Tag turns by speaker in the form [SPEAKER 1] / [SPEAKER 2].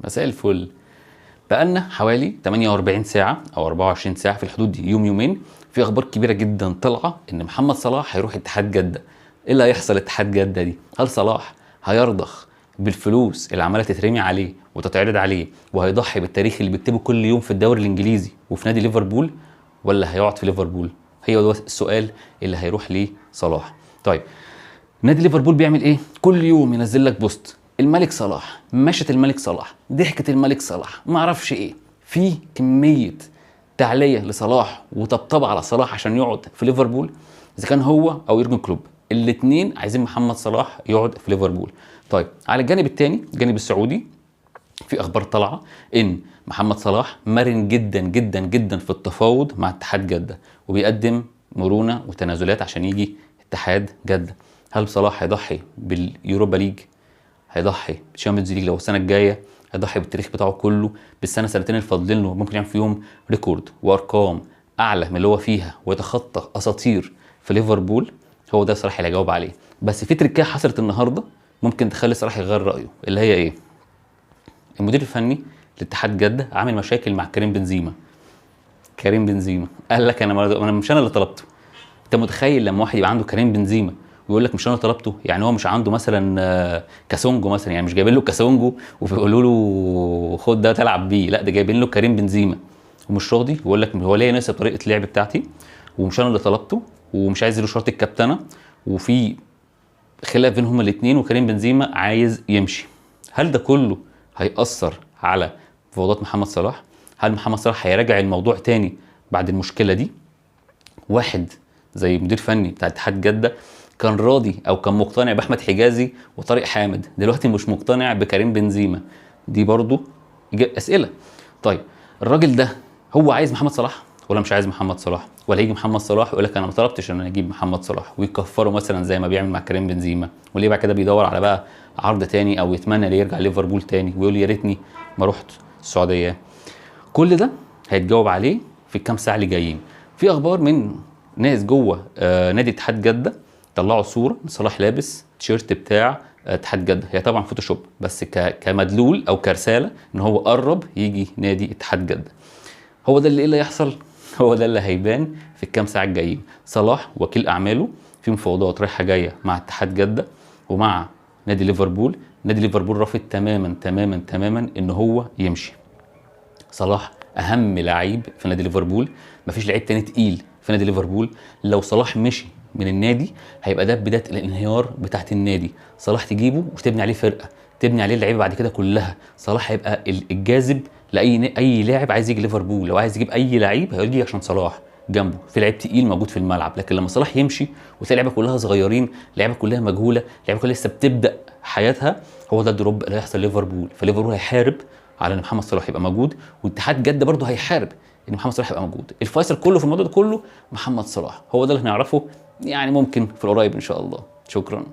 [SPEAKER 1] مساء الفل. بقالنا حوالي 48 ساعة أو 24 ساعة في الحدود دي، يوم يومين، في أخبار كبيرة جدا طالعة إن محمد صلاح هيروح اتحاد جدة. إيه اللي هيحصل اتحاد جدة دي؟ هل صلاح هيرضخ بالفلوس اللي عمالة تترمي عليه وتتعرض عليه، وهيضحي بالتاريخ اللي بيكتبه كل يوم في الدوري الإنجليزي وفي نادي ليفربول، ولا هيقعد في ليفربول؟ هي ده السؤال اللي هيروح ليه صلاح. طيب، نادي ليفربول بيعمل ايه؟ كل يوم ينزل لك بوست: الملك صلاح، مشت الملك صلاح، ضحكة الملك صلاح، ما اعرفش ايه. في كمية تعلية لصلاح وطبطبة على صلاح عشان يقعد في ليفربول. اذا كان هو او يورجن كلوب، الاثنين عايزين محمد صلاح يقعد في ليفربول. طيب، على الجانب الثاني، الجانب السعودي، في اخبار طالعه ان محمد صلاح مرن جدا جدا جدا في التفاوض مع اتحاد جده، وبيقدم مرونه وتنازلات عشان يجي اتحاد جده. هل صلاح هيضحي باليوروبا ليج؟ هيضحي بالشامبيونز ليج لو السنه الجايه؟ هيضحي بالتاريخ بتاعه كله، بالسنه سنتين اللي فاضلين له ممكن يعمل فيهم ريكورد وارقام اعلى من اللي هو فيها ويتخطى اساطير في ليفربول؟ هو ده صلاح اللي هيجاوب عليه. بس في تركيه حصلت النهارده ممكن تخلي صلاح يغير رايه، اللي هي ايه؟ المدير الفني لاتحاد جده عامل مشاكل مع كريم بنزيما. كريم بنزيما قال لك انا مش انا اللي طلبته. انت متخيل لما واحد يبقى عنده كريم بنزيما ويقول لك مش انا طلبته؟ يعني هو مش عنده مثلا كاسونجو مثلا، يعني مش جايبين له كاسونجو وبيقولوا له خد ده تلعب بيه، لا ده جايبين له كريم بنزيما ومش راضي، ويقول لك هو ليه يناسب طريقه اللعب بتاعتي ومش انا اللي طلبته، ومش عايز له شرط الكابتنه، وفي خلاف بينهم هما الاثنين، وكريم بنزيما عايز يمشي. هل ده كله هيأثر على مفاوضات محمد صلاح؟ هل محمد صلاح هيراجع الموضوع تاني بعد المشكله دي؟ واحد زي مدير فني بتاع اتحاد جده كان راضي او كان مقتنع باحمد حجازي وطارق حامد، دلوقتي مش مقتنع بكريم بنزيما. دي برضو اسئله. طيب، الراجل ده هو عايز محمد صلاح ولا مش عايز محمد صلاح؟ ولا يجي محمد صلاح ويقول لك انا ما طلبتش ان انا اجيب محمد صلاح ويكفره مثلا زي ما بيعمل مع كريم بنزيما، وليه بعد كده بيدور على بقى عرض تاني او يتمنى ليه يرجع ليفربول تاني ويقول يا ريتني ما رحت السعوديه؟ كل ده هيتجاوب عليه في الكام ساعه اللي جايين. في اخبار من ناس جوه نادي اتحاد جده طلعوا صوره صلاح لابس تيشيرت بتاع اتحاد جده، هي طبعا فوتوشوب بس كمدلول او كرساله ان هو قرب يجي نادي اتحاد جده. هو ده اللي يحصل، هو ده اللي هيبان في الكام ساعه الجايين. صلاح وكيل اعماله في مفاوضات رايحه جايه مع اتحاد جده ومع نادي ليفربول. نادي ليفربول رافض تماما تماما تماما ان هو يمشي. صلاح اهم لعيب في نادي ليفربول، مفيش لعيب تاني تقيل في نادي ليفربول. لو صلاح مشي من النادي هيبقى ده بدايه الانهيار بتاعت النادي. صلاح تجيبه وتبني عليه فرقه، تبني عليه اللعيبه بعد كده كلها. صلاح هيبقى الجاذب لاي لاعب عايز يجي ليفربول. لو عايز يجيب اي لعيب هيجي عشان صلاح جنبه في لعيب تقيل موجود في الملعب. لكن لما صلاح يمشي وتلاقي اللعيبه كلها صغيرين، اللعيبه كلها مجهوله، اللعيبه كلها لسه بتبدا حياتها، هو ده الدروب اللي هيحصل ليفربول. فليفربول هيحارب على ان محمد صلاح يبقى موجود، واتحاد جده برضه هيحارب ان محمد صلاح يبقى موجود. الفيصل كله في الموضوع ده كله محمد صلاح. هو ده اللي هنعرفه يعني ممكن في القريب ان شاء الله. شكرا.